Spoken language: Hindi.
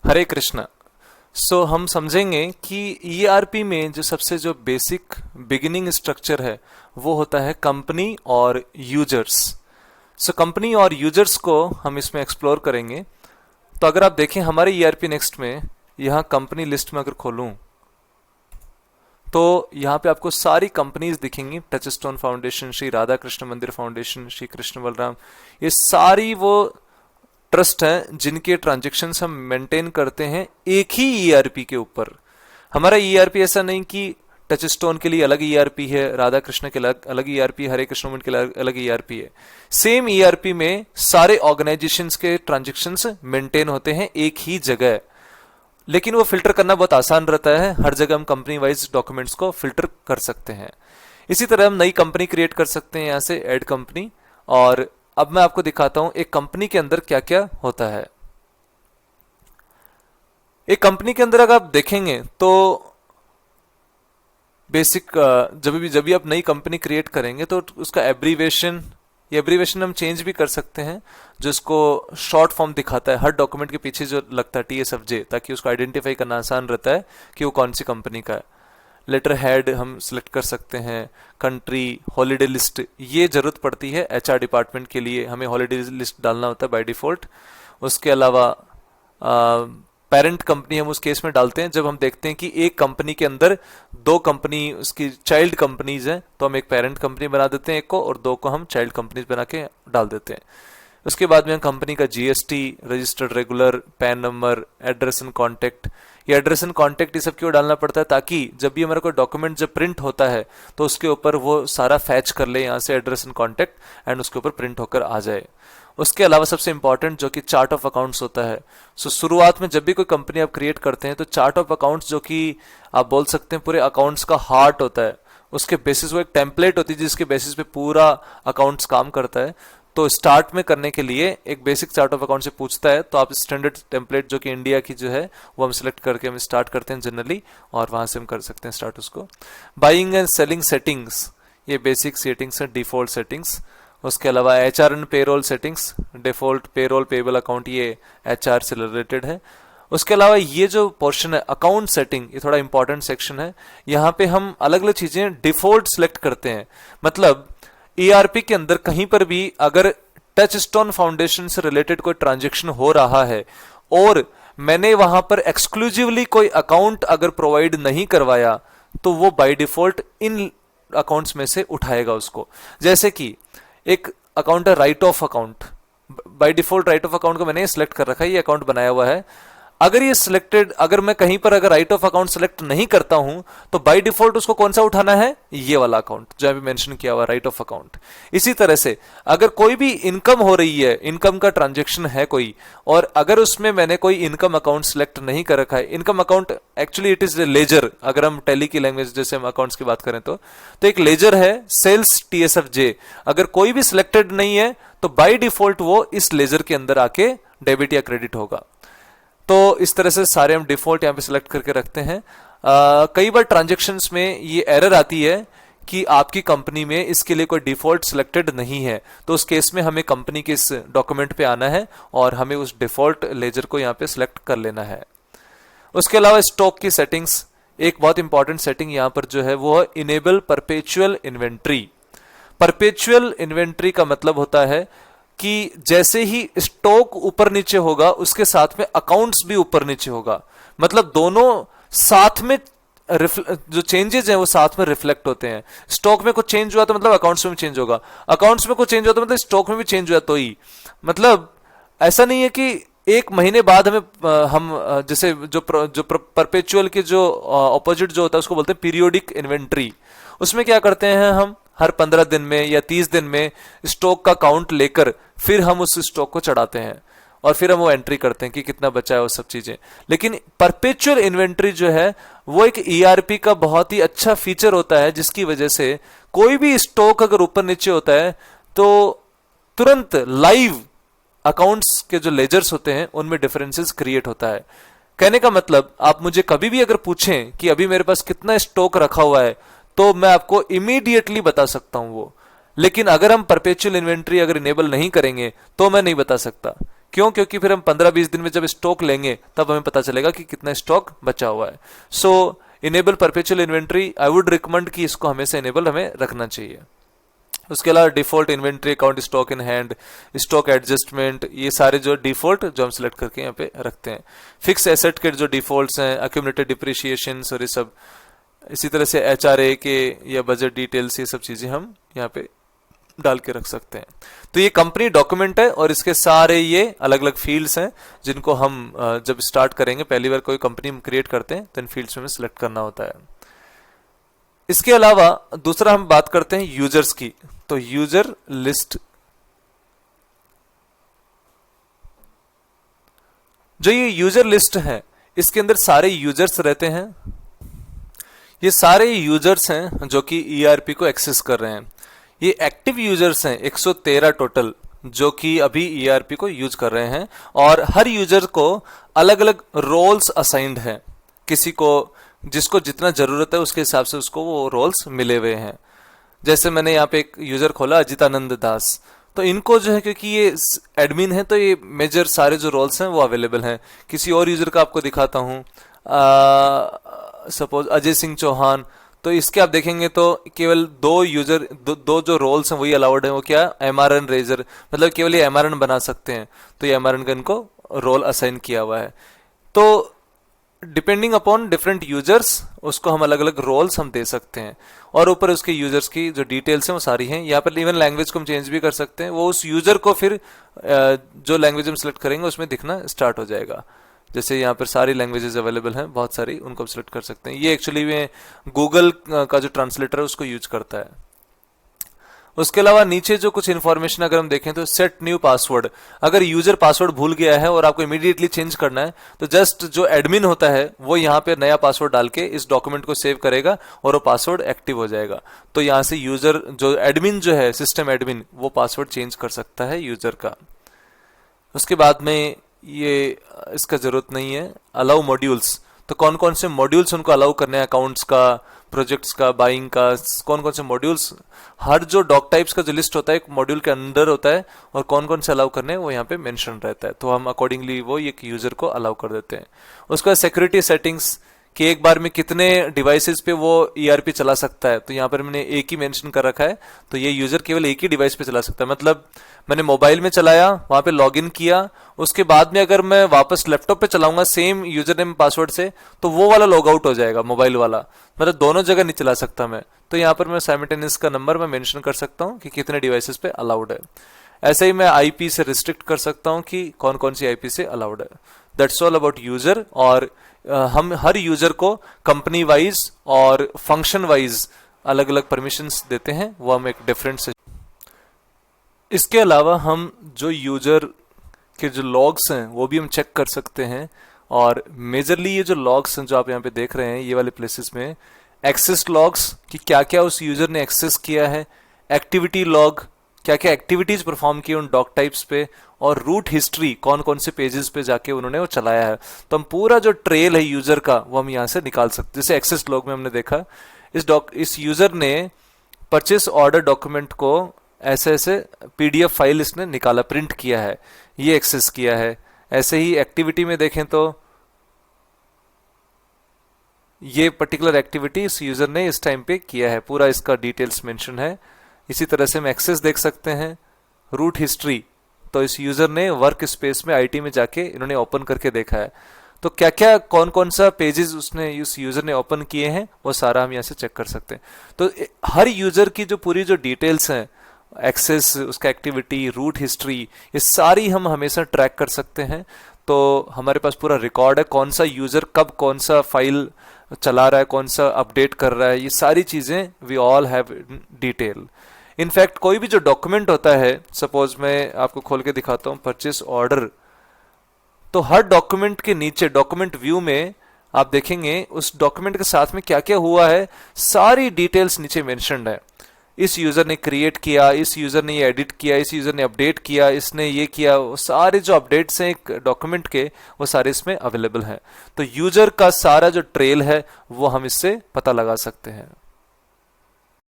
हरे कृष्णा। हम समझेंगे कि ईआरपी में जो बेसिक बिगिनिंग स्ट्रक्चर है वो होता है कंपनी और यूजर्स। कंपनी और यूजर्स को हम इसमें एक्सप्लोर करेंगे। तो अगर आप देखें हमारे ईआरपी नेक्स्ट में, यहाँ कंपनी लिस्ट में अगर खोलूं तो यहाँ पे आपको सारी कंपनीज दिखेंगी। टचस्टोन फाउंडेशन, श्री राधा कृष्ण मंदिर फाउंडेशन, श्री कृष्ण बलराम, ये सारी वो ट्रस्ट हैं जिनके ट्रांजेक्शन्स हम मेंटेन करते हैं एक ही ईआरपी के ऊपर। हमारा ईआरपी ऐसा नहीं कि टचस्टोन के लिए अलग ईआरपी है, राधा कृष्ण के अलग ईआरपी, हरे कृष्ण मूवमेंट के अलग ईआरपी है। सेम ईआरपी में सारे ऑर्गेनाइजेशंस के ट्रांजेक्शन्स मेंटेन होते हैं एक ही जगह, लेकिन वो फिल्टर करना बहुत आसान रहता है। हर जगह हम कंपनी वाइज डॉक्यूमेंट्स को फिल्टर कर सकते हैं। इसी तरह हम नई कंपनी क्रिएट कर सकते हैं, यहाँ से ऐड कंपनी। और अब मैं आपको दिखाता हूं एक कंपनी के अंदर क्या क्या होता है। एक कंपनी के अंदर अगर आप देखेंगे तो बेसिक जब भी आप नई कंपनी क्रिएट करेंगे तो उसका एब्रीवेशन, ये एब्रीवेशन हम चेंज भी कर सकते हैं, जो इसको शॉर्ट फॉर्म दिखाता है हर डॉक्यूमेंट के पीछे जो लगता है TSFJ, ताकि उसको आइडेंटिफाई करना आसान रहता है कि वो कौन सी कंपनी का है। लेटर हेड हम सिलेक्ट कर सकते हैं, कंट्री, हॉलीडे लिस्ट, ये जरूरत पड़ती है HR डिपार्टमेंट के लिए, हमें हॉलीडे लिस्ट डालना होता है बाय डिफॉल्ट। उसके अलावा पेरेंट कंपनी हम उस केस में डालते हैं जब हम देखते हैं कि एक कंपनी के अंदर दो कंपनी उसकी चाइल्ड कंपनीज हैं, तो हम एक पेरेंट कंपनी बना देते हैं एक को, और दो को हम चाइल्ड कंपनीज बना के डाल देते हैं। उसके बाद में हम कंपनी का GST, registered regular, pan number, address and contact. ये एड्रेस एंड कॉन्टेक्ट ये सब क्यों डालना पड़ता है, ताकि जब भी हमारा कोई डॉक्यूमेंट जब प्रिंट होता है तो उसके ऊपर वो सारा फैच कर ले यहाँ से एड्रेस एंड कॉन्टेक्ट, एंड उसके ऊपर प्रिंट होकर आ जाए। उसके अलावा सबसे इंपॉर्टेंट जो कि चार्ट ऑफ अकाउंट्स होता है। शुरुआत में जब भी कोई कंपनी आप क्रिएट करते हैं तो चार्ट ऑफ अकाउंट्स, जो कि आप बोल सकते हैं पूरे अकाउंट्स का हार्ट होता है, उसके बेसिस वो एक टेम्पलेट होती है जिसके बेसिस पे पूरा अकाउंट्स काम करता है। तो स्टार्ट में करने के लिए एक बेसिक चार्ट ऑफ अकाउंट से पूछता है, तो आप स्टैंडर्ड टेम्पलेट जो कि इंडिया की जो है वो हम सिलेक्ट करके हम स्टार्ट करते हैं जनरली, और वहां से हम कर सकते हैं स्टार्ट उसको। बाइंग एंड सेलिंग सेटिंग्स, ये बेसिक सेटिंग्स है, डिफॉल्ट सेटिंग्स। उसके अलावा HR and payroll settings, default payroll payable account, ये HR से रिलेटेड है। उसके अलावा ये जो पोर्शन है अकाउंट सेटिंग, ये थोड़ा इंपॉर्टेंट सेक्शन है। यहाँ पे हम अलग अलग चीजें डिफॉल्ट सिलेक्ट करते हैं। मतलब ERP के अंदर कहीं पर भी अगर टचस्टोन फाउंडेशन से रिलेटेड कोई ट्रांजेक्शन हो रहा है और मैंने वहां पर एक्सक्लूसिवली कोई अकाउंट अगर प्रोवाइड नहीं करवाया, तो वो बाय डिफॉल्ट इन अकाउंट्स में से उठाएगा उसको। जैसे कि एक अकाउंट है right of account, by default right of account को मैंने सिलेक्ट कर रखा है, ये अकाउंट बनाया हुआ है। अगर ये सिलेक्टेड, अगर मैं कहीं पर अगर राइट ऑफ अकाउंट सिलेक्ट नहीं करता हूं तो बाय डिफॉल्ट उसको कौन सा उठाना है, ये वाला अकाउंट जो अभी मेंशन किया हुआ राइट ऑफ अकाउंट। इसी तरह से अगर कोई भी इनकम हो रही है, इनकम का ट्रांजेक्शन है कोई, और अगर उसमें मैंने कोई इनकम अकाउंट सिलेक्ट नहीं कर रखा है, income account actually it is ledger, अगर हम टैली की लैंग्वेज जैसे हम अकाउंट्स की बात करें तो एक लेजर है सेल्स TSFJ, अगर कोई भी सिलेक्टेड नहीं है तो बाय डिफॉल्ट वो इस लेजर के अंदर आके डेबिट या क्रेडिट होगा। तो इस तरह से सारे हम डिफॉल्ट यहाँ पे सिलेक्ट करके रखते हैं। कई बार ट्रांजेक्शन्स में ये एरर आती है कि आपकी कंपनी में इसके लिए कोई डिफॉल्ट सिलेक्टेड नहीं है, तो उस केस में हमें कंपनी के इस डॉक्यूमेंट पे आना है और हमें उस डिफॉल्ट लेजर को यहाँ पे सिलेक्ट कर लेना है। उसके अलावा स्टॉक की सेटिंग्स, एक बहुत इंपॉर्टेंट सेटिंग यहाँ पर जो है वो है enable perpetual inventory. Perpetual inventory का मतलब होता है कि जैसे ही स्टॉक ऊपर नीचे होगा उसके साथ में अकाउंट्स भी ऊपर नीचे होगा। मतलब दोनों साथ में जो चेंजेस हैं वो साथ में रिफ्लेक्ट होते हैं। स्टॉक में कुछ चेंज हुआ तो मतलब अकाउंट्स में भी चेंज होगा, अकाउंट्स में कुछ चेंज हुआ तो मतलब स्टॉक में भी चेंज हुआ तो ही। मतलब ऐसा नहीं है कि एक महीने बाद हम जैसे जो परपेचुअल के जो ऑपोजिट जो होता है उसको बोलते हैं पीरियोडिक इन्वेंट्री। उसमें क्या करते हैं हम हर 15 दिन में या 30 दिन में स्टॉक का काउंट लेकर फिर हम उस स्टॉक को चढ़ाते हैं और फिर हम वो एंट्री करते हैं कि कितना बचा है वो सब चीजें। लेकिन परपेचुअल इन्वेंट्री जो है वो एक ERP का बहुत ही अच्छा फीचर होता है, जिसकी वजह से कोई भी स्टॉक अगर ऊपर नीचे होता है तो तुरंत लाइव अकाउंट्स के जो लेजर्स होते हैं उनमें डिफरेंसेस क्रिएट होता है। कहने का मतलब आप मुझे कभी भी अगर पूछें कि अभी मेरे पास कितना स्टॉक रखा हुआ है तो मैं आपको इमीडिएटली बता सकता हूं वो। लेकिन अगर हम परपेचुअल इन्वेंट्री अगर इनेबल नहीं करेंगे तो मैं नहीं बता सकता, क्यों? क्योंकि फिर हम 15-20 दिन में जब स्टॉक लेंगे तब हमें पता चलेगा कि कितना स्टॉक बचा हुआ है। So enable perpetual inventory, I would recommend कि इसको हमेशा इनेबल हमें रखना चाहिए। उसके अलावा default inventory account, stock in hand, stock adjustment, ये सारे जो डिफॉल्ट जो हम सिलेक्ट करके यहाँ पे रखते हैं। फिक्स एसेट के जो डिफॉल्ट्स हैं, अक्यूमुलेटेड डिप्रिसिएशन और ये सब, इसी तरह से HRA के या बजट डिटेल्स, ये सब चीजें हम यहाँ पे डाल के रख सकते हैं। तो ये कंपनी डॉक्यूमेंट है और इसके सारे ये अलग अलग फील्ड्स हैं जिनको हम जब स्टार्ट करेंगे, पहली बार कोई कंपनी हम क्रिएट करते हैं तो इन फील्ड्स में हमें सिलेक्ट करना होता है। इसके अलावा दूसरा हम बात करते हैं यूजर्स की। तो यूजर लिस्ट, जो ये यूजर लिस्ट है इसके अंदर सारे यूजर्स रहते हैं। ये सारे यूजर्स हैं जो कि ERP को एक्सेस कर रहे हैं। ये एक्टिव यूजर्स हैं 113 टोटल, जो कि अभी ERP को यूज कर रहे हैं, और हर यूजर को अलग अलग रोल्स असाइंड हैं। किसी को जिसको जितना जरूरत है उसके हिसाब से उसको वो रोल्स मिले हुए हैं। जैसे मैंने यहाँ पे एक यूजर खोला अजितानंद दास, तो इनको जो है क्योंकि ये एडमिन है तो ये मेजर सारे जो रोल्स हैं वो अवेलेबल हैं। किसी और यूजर का आपको दिखाता हूँ, सपोज अजय सिंह चौहान, तो इसके आप देखेंगे तो केवल दो यूजर दो जो रोल्स हैं वही अलाउड है। वो क्या, MRN रेजर, मतलब केवल ये MRN बना सकते हैं, तो ये MRN का इनको रोल असाइन किया हुआ है। तो डिपेंडिंग अपॉन डिफरेंट यूजर्स उसको हम अलग अलग रोल्स हम दे सकते हैं, और ऊपर उसके यूजर्स की जो डिटेल्स हैं वो सारी हैं। यहाँ पर इवन लैंग्वेज को हम चेंज भी कर सकते हैं, वो उस यूजर को फिर जो लैंग्वेज हम सिलेक्ट करेंगे उसमें दिखना स्टार्ट हो जाएगा। जैसे यहाँ पर सारी लैंग्वेजेस अवेलेबल हैं, बहुत सारी, उनको हम सिलेक्ट कर सकते हैं। ये एक्चुअली में गूगल का जो ट्रांसलेटर है उसको यूज करता है। उसके अलावा नीचे जो कुछ इन्फॉर्मेशन अगर हम देखें तो सेट न्यू पासवर्ड, अगर यूजर पासवर्ड भूल गया है और आपको इमीडिएटली चेंज करना है तो जस्ट जो एडमिन होता है वो यहाँ पे नया पासवर्ड डाल के इस डॉक्यूमेंट को सेव करेगा और वो पासवर्ड एक्टिव हो जाएगा। तो यहाँ से यूजर जो एडमिन जो है, सिस्टम एडमिन, वो पासवर्ड चेंज कर सकता है यूजर का। उसके बाद में ये इसका जरूरत नहीं है, अलाउ मॉड्यूल्स, तो कौन कौन से मॉड्यूल्स उनको अलाउ करने हैं, अकाउंट्स का, प्रोजेक्ट्स का, बाइंग का, कौन कौन से मॉड्यूल्स, हर जो डॉक टाइप्स का जो लिस्ट होता है एक मॉड्यूल के अंदर होता है, और कौन कौन से अलाउ करने हैं वो यहाँ पे मेंशन रहता है। तो हम अकॉर्डिंगली वो एक यूजर को अलाउ कर देते हैं। उसके बाद सिक्योरिटी सेटिंग्स कि एक बार में कितने डिवाइसेस पे वो ERP चला सकता है, तो यहाँ पर मैंने एक ही मेंशन कर रखा है, तो ये यूजर केवल एक ही डिवाइस पे चला सकता है। मतलब मैंने मोबाइल में चलाया, वहां पे लॉगिन किया, उसके बाद में अगर मैं वापस लैपटॉप पे चलाऊंगा सेम यूजर नेम पासवर्ड से, तो वो वाला लॉग आउट हो जाएगा, मोबाइल वाला, मतलब दोनों जगह नहीं चला सकता मैं। तो यहाँ पर मैं साइमल्टेनियस का नंबर मैं मेंशन कर सकता हूँ कि कितने डिवाइसेस पे अलाउड है। ऐसे ही मैं IP से रिस्ट्रिक्ट कर सकता हूँ कि कौन कौन सी IP से अलाउड है। That's all about user. और हम हर यूजर को कंपनी वाइज और फंक्शन वाइज अलग अलग परमिशंस देते हैं, वो हम एक डिफरेंट से। इसके अलावा हम जो यूजर के जो लॉग्स हैं वो भी हम चेक कर सकते हैं, और मेजरली ये जो लॉग्स हैं जो आप यहाँ पे देख रहे हैं ये वाले प्लेसेस में, एक्सेस लॉग्स कि क्या क्या उस यूजर ने एक्सेस किया है, एक्टिविटी लॉग क्या क्या एक्टिविटीज परफॉर्म की उन डॉक टाइप्स पे, और रूट हिस्ट्री कौन कौन से पेजेस पे जाके उन्होंने वो चलाया है। तो हम पूरा जो ट्रेल है यूजर का वो हम यहाँ से निकाल सकते हैं। जैसे एक्सेस लॉग में हमने देखा इस यूजर ने परचेस ऑर्डर डॉक्यूमेंट को ऐसे ऐसे PDF फाइल इसने निकाला, प्रिंट किया है, ये एक्सेस किया है। ऐसे ही एक्टिविटी में देखें तो ये पर्टिकुलर एक्टिविटी इस यूजर ने इस टाइम पे किया है, पूरा इसका डिटेल्स मेंशन है। इसी तरह से हम एक्सेस देख सकते हैं, रूट हिस्ट्री, तो इस यूजर ने वर्क स्पेस में IT में जाके इन्होंने ओपन करके देखा है, तो क्या क्या कौन कौन सा पेजेस उसने उस यूजर ने ओपन किए हैं वो सारा हम यहाँ से चेक कर सकते हैं। तो हर यूजर की जो पूरी जो डिटेल्स हैं, एक्सेस, उसका एक्टिविटी, रूट हिस्ट्री, ये सारी हम हमेशा ट्रैक कर सकते हैं। तो हमारे पास पूरा रिकॉर्ड है कौन सा यूजर कब कौन सा फाइल चला रहा है, कौन सा अपडेट कर रहा है, ये सारी चीजें we all have detail. In fact कोई भी जो डॉक्यूमेंट होता है, सपोज मैं आपको खोल के दिखाता हूं परचेस ऑर्डर, तो हर डॉक्यूमेंट के नीचे डॉक्यूमेंट व्यू में आप देखेंगे उस डॉक्यूमेंट के साथ में क्या क्या हुआ है, सारी डिटेल्स नीचे मेंशन्ड है। इस यूजर ने क्रिएट किया, इस यूजर ने ये एडिट किया, इस यूजर ने अपडेट किया, इसने ये किया, वो सारे जो अपडेट्स हैं एक डॉक्यूमेंट के वो सारे इसमें अवेलेबल हैं। तो यूजर का सारा जो ट्रेल है वो हम इससे पता लगा सकते हैं।